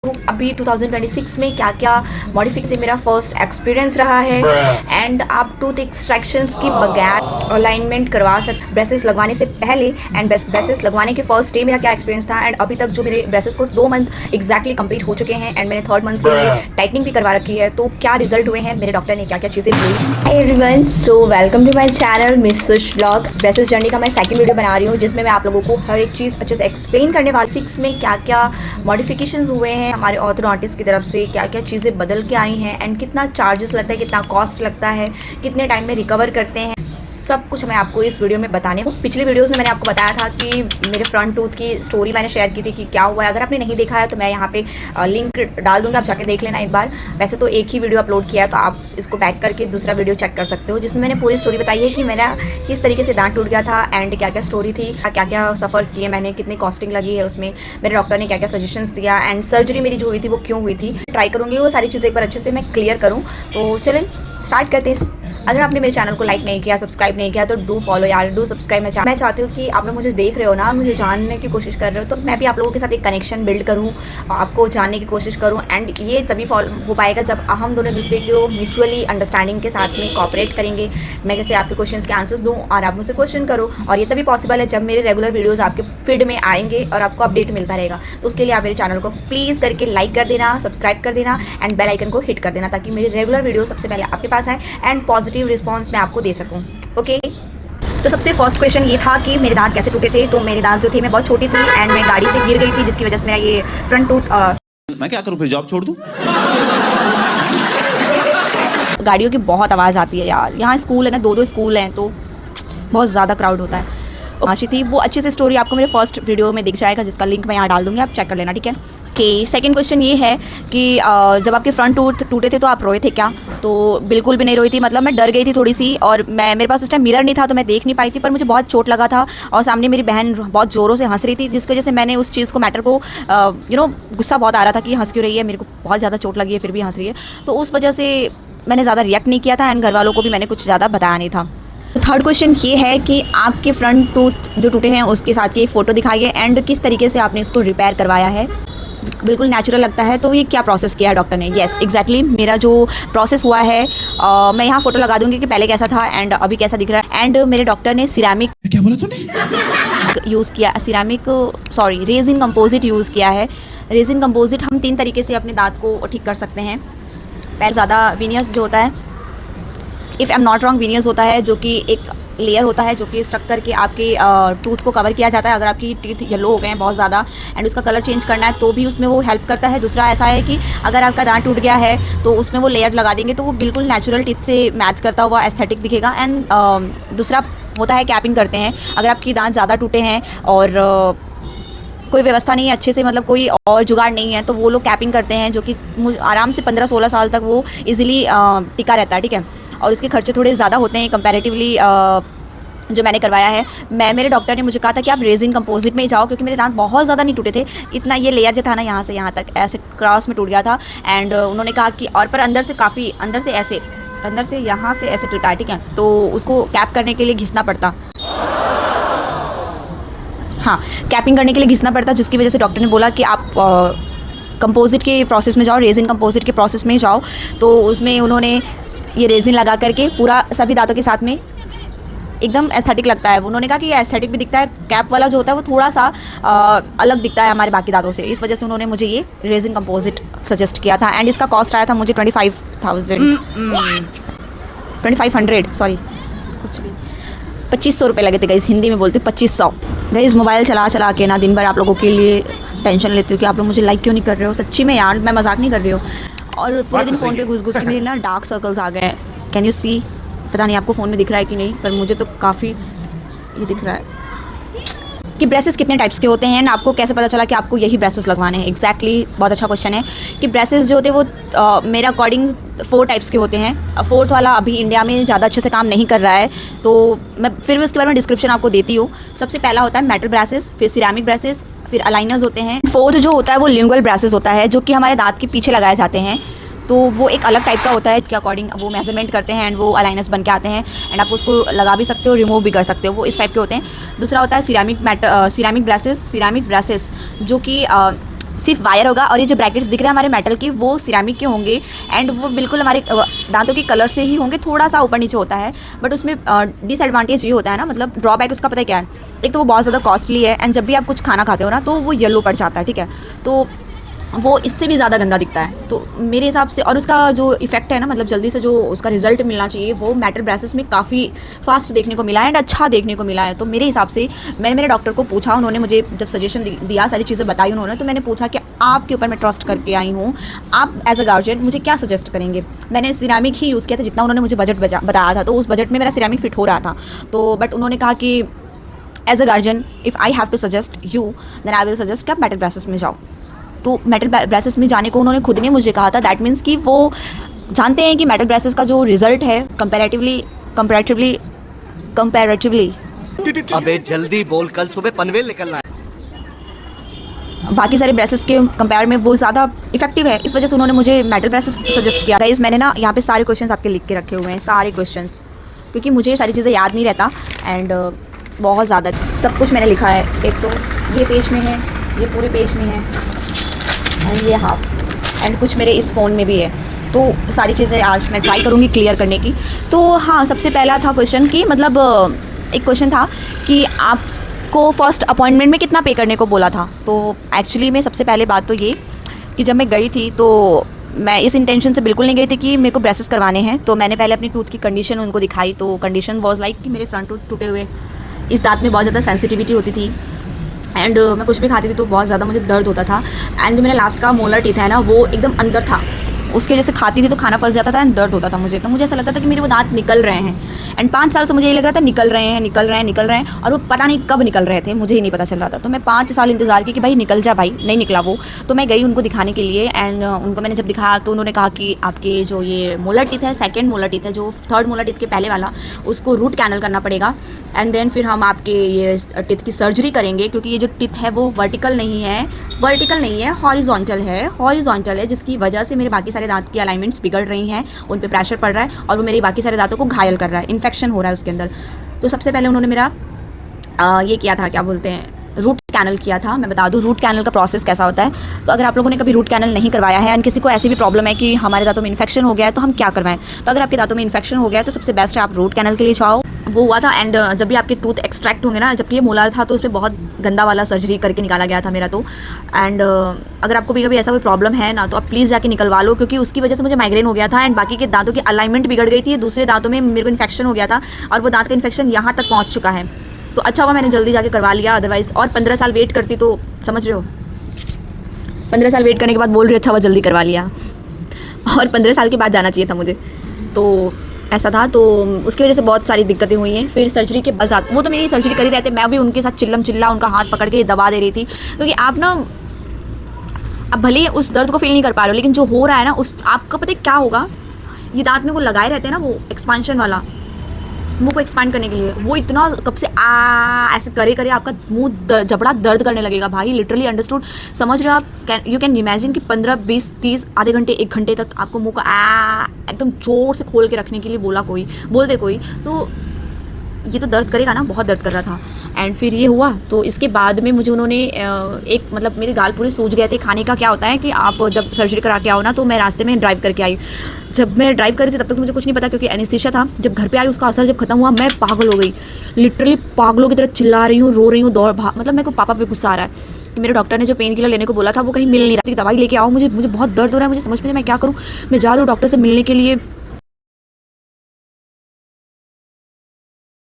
अभी 2026 में क्या क्या मॉडिफिकेशन मेरा फर्स्ट एक्सपीरियंस रहा है एंड आप टूथ एक्सट्रैक्शंस की बगैर अलाइनमेंट करवा सकते ब्रेसेस लगवाने से पहले एंड ब्रेसेस लगवाने के फर्स्ट डे मेरा क्या एक्सपीरियंस था एंड अभी तक जो मेरे ब्रेसेस को 2 मंथ एग्जैक्टली कंप्लीट हो चुके हैं एंड मैंने 3rd मंथ के लिए टाइटनिंग भी करवा रखी है, तो क्या रिजल्ट हुए हैं, मेरे डॉक्टर ने क्या क्या चीज़ें दी। Hi everyone, so welcome to my channel miss Sush vlog. Braces journey का मैं सेकंड वीडियो बना रही हूँ जिसमें मैं आप लोगों को हर एक चीज़ अच्छे से एक्सप्लेन करने वाली 6 में क्या क्या मॉडिफिकेशंस हुए हैं हमारे ऑर्थोडोंटिस्ट की तरफ से, क्या क्या चीज़ें बदल के आई हैं एंड कितना चार्जेस लगता है, कितना कॉस्ट लगता है, कितने टाइम में रिकवर करते हैं, सब कुछ मैं आपको इस वीडियो में बताने हूँ। पिछले वीडियोस में मैंने आपको बताया था कि मेरे फ्रंट टूथ की स्टोरी मैंने शेयर की थी कि क्या हुआ है। अगर आपने नहीं देखा है तो मैं यहाँ पे लिंक डाल दूँगा, आप जाके देख लेना एक बार। वैसे तो एक ही वीडियो अपलोड किया है तो आप इसको बैक करके दूसरा वीडियो चेक कर सकते हो जिसमें मैंने पूरी स्टोरी बताई है कि मेरा किस तरीके से दांत टूट गया था एंड क्या क्या स्टोरी थी, क्या क्या सफ़र किए मैंने, कितनी कॉस्टिंग लगी है उसमें, मेरे डॉक्टर ने क्या क्या सजेशंस दिया एंड सर्जरी मेरी जो हुई थी वो क्यों हुई थी। ट्राई करूँगी वो सारी चीज़ें एक बार अच्छे से मैं क्लियर करूँ। तो चलें स्टार्ट करते हैं। अगर आपने मेरे चैनल को लाइक नहीं किया, सब्सक्राइब नहीं किया तो डू फॉलो यार, डू सब्सक्राइब। मैं चाहती हूँ कि आप लोग मुझे देख रहे हो ना, मुझे जानने की कोशिश कर रहे हो, तो मैं भी आप लोगों के साथ एक कनेक्शन बिल्ड करूँ, आपको जानने की कोशिश करूँ एंड ये तभी हो पाएगा जब हम दोनों दूसरे को म्यूचुअली अंडरस्टैंडिंग के साथ में कॉपरेट करेंगे। मैं जैसे आपके क्वेश्चन के आंसर्स दूँ और आप मुझसे क्वेश्चन करो, और ये तभी पॉसिबल है जब मेरे रेगुलर वीडियोज़ आपके फीड में आएंगे और आपको अपडेट मिलता रहेगा। तो उसके लिए आप मेरे चैनल को प्लीज़ करके लाइक कर देना, सब्सक्राइब कर देना एंड बेल आइकन को हिट कर देना ताकि मेरे रेगुलर वीडियो सबसे पहले आपके पास आए एंड पॉजिटिव रिस्पॉन्स मैं आपको दे सकूँ। ओके, तो सबसे फर्स्ट क्वेश्चन ये था कि मेरे दांत कैसे टूटे थे। तो मेरे दांत जो थे, मैं बहुत छोटी थी एंड मैं गाड़ी से गिर गई थी जिसकी वजह से मेरा ये फ्रंट टूथ मैं क्या करूँ, फिर जॉब छोड़ दूँ? गाड़ियों की बहुत आवाज़ आती है यार, यहाँ स्कूल है ना, 2 स्कूल हैं तो बहुत ज़्यादा क्राउड होता है। आशी थी वो अच्छे से स्टोरी आपको मेरे फर्स्ट वीडियो में दिख जाएगा जिसका लिंक मैं यहाँ डाल दूँगी, आप चेक कर लेना, ठीक है। ओके, सेकंड क्वेश्चन ये है कि जब आपके फ्रंट टूथ टूटे थे तो आप रोए थे क्या? तो बिल्कुल भी नहीं रोई थी, मतलब मैं डर गई थी थोड़ी सी और मेरे पास उस टाइम मिरर नहीं था तो मैं देख नहीं पाई थी, पर मुझे बहुत चोट लगा था और सामने मेरी बहन बहुत ज़ोरों से हंस रही थी जिसकी वजह से मैंने उस चीज़ को मैटर को गुस्सा बहुत आ रहा था कि हंस क्यों रही है, मेरे को बहुत ज़्यादा चोट लगी है फिर भी हंस रही है, तो उस वजह से मैंने ज़्यादा रिएक्ट नहीं किया था एंड घर वालों को भी मैंने कुछ ज़्यादा बताया नहीं था। थर्ड क्वेश्चन ये है कि आपके फ्रंट टूथ जो टूटे हैं उसके साथ की एक फ़ोटो दिखाइए एंड किस तरीके से आपने इसको रिपेयर करवाया है। बिल्कुल नेचुरल लगता है, तो ये क्या प्रोसेस किया है डॉक्टर ने? येस एग्जैक्टली, मेरा जो प्रोसेस हुआ है मैं यहाँ फ़ोटो लगा दूँगी कि पहले कैसा था एंड अभी कैसा दिख रहा है। एंड मेरे डॉक्टर ने सिरामिक क्या बोला तूने? यूज़ किया, रेजिन कंपोजिट यूज़ किया है। रेजिन कंपोजिट हम 3 तरीके से अपने दांत को ठीक कर सकते हैं। पहले ज़्यादा विनियर्स जो होता है, if I am not wrong, veneers होता है जो कि एक लेयर होता है जो कि स्ट्रक करके आपके टूथ को कवर किया जाता है। अगर आपकी टीथ येलो हो गए हैं बहुत ज़्यादा एंड उसका कलर चेंज करना है तो भी उसमें वो हेल्प करता है। दूसरा ऐसा है कि अगर आपका दांत टूट गया है तो उसमें वो लेयर लगा देंगे तो वो बिल्कुल नेचुरल टीथ से मैच करता हुआ एस्थेटिक दिखेगा। एंड दूसरा होता है कैपिंग करते हैं। अगर आपकी दांत ज़्यादा टूटे हैं और कोई व्यवस्था नहीं है अच्छे से, मतलब कोई और जुगाड़ नहीं है, तो वो लोग कैपिंग करते हैं जो कि आराम से 15-16 साल तक वो ईजिली टिका रहता है, ठीक है। और इसके खर्चे थोड़े ज़्यादा होते हैं कंपैरेटिवली जो मैंने करवाया है। मेरे डॉक्टर ने मुझे कहा था कि आप रेजिन कंपोजिट में ही जाओ क्योंकि मेरे दांत बहुत ज़्यादा नहीं टूटे थे, इतना ये लेयर जो था ना यहाँ से यहाँ तक ऐसे क्रॉस में टूट गया था। एंड उन्होंने कहा कि और पर अंदर से यहाँ से ऐसे टूटा, ठीक है, तो उसको कैप करने के लिए घिसना पड़ता, हाँ कैपिंग करने के लिए घिसना पड़ता, जिसकी वजह से डॉक्टर ने बोला कि आप कंपोजिट के प्रोसेस में जाओ, रेजिन कंपोजिट के प्रोसेस में जाओ। तो उसमें उन्होंने ये रेजिन लगा करके पूरा सभी दांतों के साथ में एकदम एस्थेटिक लगता है। उन्होंने कहा कि ये एस्थेटिक भी दिखता है, कैप वाला जो होता है वो थोड़ा सा अलग दिखता है हमारे बाकी दांतों से, इस वजह से उन्होंने मुझे ये रेजिन कंपोजिट सजेस्ट किया था। एंड इसका कॉस्ट आया था मुझे 2500 सॉरी, कुछ भी 2500 रुपये लगे थे गाइस, हिंदी में बोलते 2500। गाइस मोबाइल चला के ना दिन भर आप लोगों के लिए टेंशन लेती हूँ कि आप लोग मुझे लाइक क्यों नहीं कर रहे हो। सच्ची में यार, मैं मजाक नहीं कर रही हूँ। और पूरे दिन फ़ोन पे घुस के मेरे ना डार्क सर्कल्स आ गए हैं। Can you see? पता नहीं आपको फ़ोन में दिख रहा है कि नहीं, पर मुझे तो काफ़ी ये दिख रहा है। कि ब्रेसेस कितने टाइप्स के होते हैं ना, आपको कैसे पता चला कि आपको यही ब्रेसेस लगवाने हैं? एग्जैक्टली, बहुत अच्छा क्वेश्चन है। कि ब्रेसेस जो होते हैं वो मेरे अकॉर्डिंग 4 टाइप्स के होते हैं। 4th वाला अभी इंडिया में ज़्यादा अच्छे से काम नहीं कर रहा है, तो मैं फिर भी उसके बारे में डिस्क्रिप्शन आपको देती हूँ। सबसे पहला होता है मेटल ब्रेसेस, फिर सिरेमिक ब्रेसेस, फिर अलाइनर्स होते हैं। 4th जो होता है वो लिंगुअल ब्रेसेस होता है जो कि हमारे दांत के पीछे लगाए जाते हैं। तो वो एक अलग टाइप का होता है, इसके अकॉर्डिंग वो मेजरमेंट करते हैं एंड वो अलाइनर्स बन के आते हैं एंड आप उसको लगा भी सकते हो, रिमूव भी कर सकते हो, वो इस टाइप के होते हैं। दूसरा होता है सिरेमिक ब्रेसेस जो कि सिर्फ वायर होगा और ये जो ब्रैकेट्स दिख रहे हैं हमारे मेटल के वो सिरामिक के होंगे एंड वो बिल्कुल हमारे दांतों के कलर से ही होंगे, थोड़ा सा ऊपर नीचे होता है। बट उसमें डिसएडवांटेज ये होता है ना, मतलब ड्रॉबैक उसका पता है क्या है, एक तो वो बहुत ज़्यादा कॉस्टली है एंड जब भी आप कुछ खाना खाते हो ना तो वो येलो पड़ जाता है, ठीक है, तो वो इससे भी ज़्यादा गंदा दिखता है। तो मेरे हिसाब से, और उसका जो इफेक्ट है ना, मतलब जल्दी से जो उसका रिजल्ट मिलना चाहिए वो मेटल ब्रेसेस में काफ़ी फास्ट देखने को मिला है एंड अच्छा देखने को मिला है। तो मेरे हिसाब से मैंने मेरे डॉक्टर को पूछा, उन्होंने मुझे जब सजेशन दिया, सारी चीज़ें बताई उन्होंने, तो मैंने पूछा कि आपके ऊपर मैं ट्रस्ट करके आई हूँ, आप एज अ गार्जियन मुझे क्या सजेस्ट करेंगे। मैंने सिरामिक ही यूज़ किया था, जितना उन्होंने मुझे बजट बताया था, तो उस बजट में मेरा सिरामिक फिट हो रहा था। तो बट उन्होंने कहा कि as a guardian if I have to suggest you then I will suggest कि आप मेटल ब्रेसेस में जाओ। तो मेटल ब्रेसेस में जाने को उन्होंने खुद ने मुझे कहा था। दैट मीन्स कि वो जानते हैं कि मेटल ब्रेसेस का जो रिजल्ट है कंपैरेटिवली अबे जल्दी बोल, कल सुबह पनवेल निकलना है। बाकी सारे ब्रेसेस के कंपेयर में वो ज़्यादा इफेक्टिव है, इस वजह से उन्होंने मुझे मेटल ब्रेसेस सजेस्ट किया। गाइस मैंने ना यहाँ पे सारे क्वेश्चंस आपके लिख के रखे हुए हैं, सारे क्वेश्चंस, क्योंकि मुझे सारी चीज़ें याद नहीं रहता एंड बहुत ज़्यादा सब कुछ मैंने लिखा है। एक तो ये पेज में है, ये पूरे पेज में है एंड ये हाफ एंड कुछ मेरे इस फ़ोन में भी है। तो सारी चीज़ें आज मैं ट्राई करूँगी क्लियर करने की। तो हाँ, सबसे पहला था क्वेश्चन कि मतलब एक क्वेश्चन था कि आपको फ़र्स्ट अपॉइंटमेंट में कितना पे करने को बोला था। तो एक्चुअली में सबसे पहले बात तो ये कि जब मैं गई थी तो मैं इस इंटेंशन से बिल्कुल नहीं गई थी कि मेरे को ब्रेसेस करवाने हैं। तो मैंने पहले अपनी टूथ की कंडीशन उनको दिखाई। तो कंडीशन वॉज लाइक कि मेरे फ्रंट टूथ टूटे हुए, इस दांत में बहुत ज़्यादा सेंसिटिविटी होती थी एंड मैं कुछ भी खाती थी तो बहुत ज़्यादा मुझे दर्द होता था एंड जो मेरा लास्ट का मोलर टीथ है ना वो एकदम अंदर था, उसके जैसे खाती थी तो खाना फंस जाता था एंड दर्द होता था मुझे। तो मुझे ऐसा लगता था कि मेरे वो दांत निकल रहे हैं एंड 5 साल से मुझे ये लग रहा था निकल रहे हैं और वो पता नहीं कब निकल रहे थे, मुझे ही नहीं पता चल रहा था। तो मैं 5 साल इंतज़ार की कि भाई निकल जा, भाई नहीं निकला वो। तो मैं गई उनको दिखाने के लिए एंड उनको मैंने जब दिखाया तो उन्होंने कहा कि आपके जो ये मोलर टीथ है, सेकेंड मोलर टीथ है, जो थर्ड मोलर टीथ के पहले वाला, उसको रूट कैनल करना पड़ेगा एंड देन फिर हम आपके ये टीथ की सर्जरी करेंगे, क्योंकि ये जो टीथ है वो वर्टिकल नहीं है, हॉरिजॉन्टल है, जिसकी वजह से मेरे बाकी सारे दांत की अलाइनमेंट्स बिगड़ रही हैं, उन पे प्रेशर पड़ रहा है और वो मेरे बाकी सारे दांतों को घायल कर रहा है, इन्फेक्शन हो रहा है उसके अंदर। तो सबसे पहले उन्होंने मेरा ये किया था, क्या बोलते हैं, रूट कैनल किया था। मैं बता दूं रूट कैनल का प्रोसेस कैसा होता है। तो अगर आप लोगों ने कभी रूट कैनल नहीं करवाया है एंड किसी को ऐसी भी प्रॉब्लम है कि हमारे दांतों में इन्फेक्शन हो गया है तो हम क्या करवाएं, तो अगर आपके दांतों में इन्फेक्शन हो गया है तो सबसे बेस्ट है आप रूट कैनल के लिए जाओ। वो हुआ था एंड जब भी आपके टूथ एक्सट्रैक्ट होंगे ना, जबकि ये मोलार था तो उसमें बहुत गंदा वाला सर्जरी करके निकाला गया था मेरा। तो एंड अगर आपको कभी ऐसा कोई प्रॉब्लम है ना तो आप प्लीज़ जाके निकलवा लो, क्योंकि उसकी वजह से मुझे माइग्रेन हो गया था एंड बाकी के दांतों की अलाइनमेंट बिगड़ गई थी, दूसरे दांतों में मेरे को इन्फेक्शन हो गया था और वो दांत का इन्फेक्शन यहाँ तक पहुँच चुका है। तो अच्छा हुआ मैंने जल्दी जाके करवा लिया, अदरवाइज़ और 15 साल वेट करती तो समझ रहे हो, 15 साल वेट करने के बाद बोल रही अच्छा हुआ जल्दी करवा लिया, और 15 साल के बाद जाना चाहिए था मुझे। तो ऐसा था, तो उसकी वजह से बहुत सारी दिक्कतें हुई हैं। फिर सर्जरी के बाद वो तो मेरी सर्जरी कर ही रहते, मैं भी उनके साथ चिल्ला उनका हाथ पकड़ के दबा दे रही थी, क्योंकि आप ना अब भले ही उस दर्द को फील नहीं कर पा रहे हो, लेकिन जो हो रहा है ना उस आपका पता है क्या होगा, ये दांत में वो लगाए रहते हैं ना, वो एक्सपांशन वाला, मुंह को एक्सपांड करने के लिए, वो इतना कब से ऐसे करे आपका मुंह जबड़ा दर्द करने लगेगा भाई, लिटरली अंडरस्टूड, समझ रहे हो आप। यू कैन इमेजिन कि 15, 20, 30, आधे घंटे 1 घंटे तक आपको मुंह को एकदम जोर से खोल के रखने के लिए बोलते कोई, तो ये तो दर्द करेगा ना, बहुत दर्द कर रहा था। एंड फिर ये हुआ, तो इसके बाद में मुझे उन्होंने एक मतलब मेरे गाल पूरे सूज गए थे। खाने का क्या होता है कि आप जब सर्जरी करा के आओ ना, तो मैं रास्ते में ड्राइव करके आई, जब मैं ड्राइव कर रही थी तब तक मुझे कुछ नहीं पता क्योंकि एनेस्थीसिया था। जब घर पे आई उसका असर जब खत्म हुआ मैं पागल हो गई, लिटरली पागलों की तरह चिल्ला रही हूँ, रो रही हूँ, मतलब मेरे को पापा पे गुस्सा आ रहा है कि मेरे डॉक्टर ने जो पेन किलर लेने को बोला था वो कहीं मिल नहीं रहा, दवाई लेके आओ, मुझे बहुत दर्द हो रहा है, मुझे समझ में नहीं मैं क्या करूँ। मैं जा रही हूँ डॉक्टर से मिलने के लिए,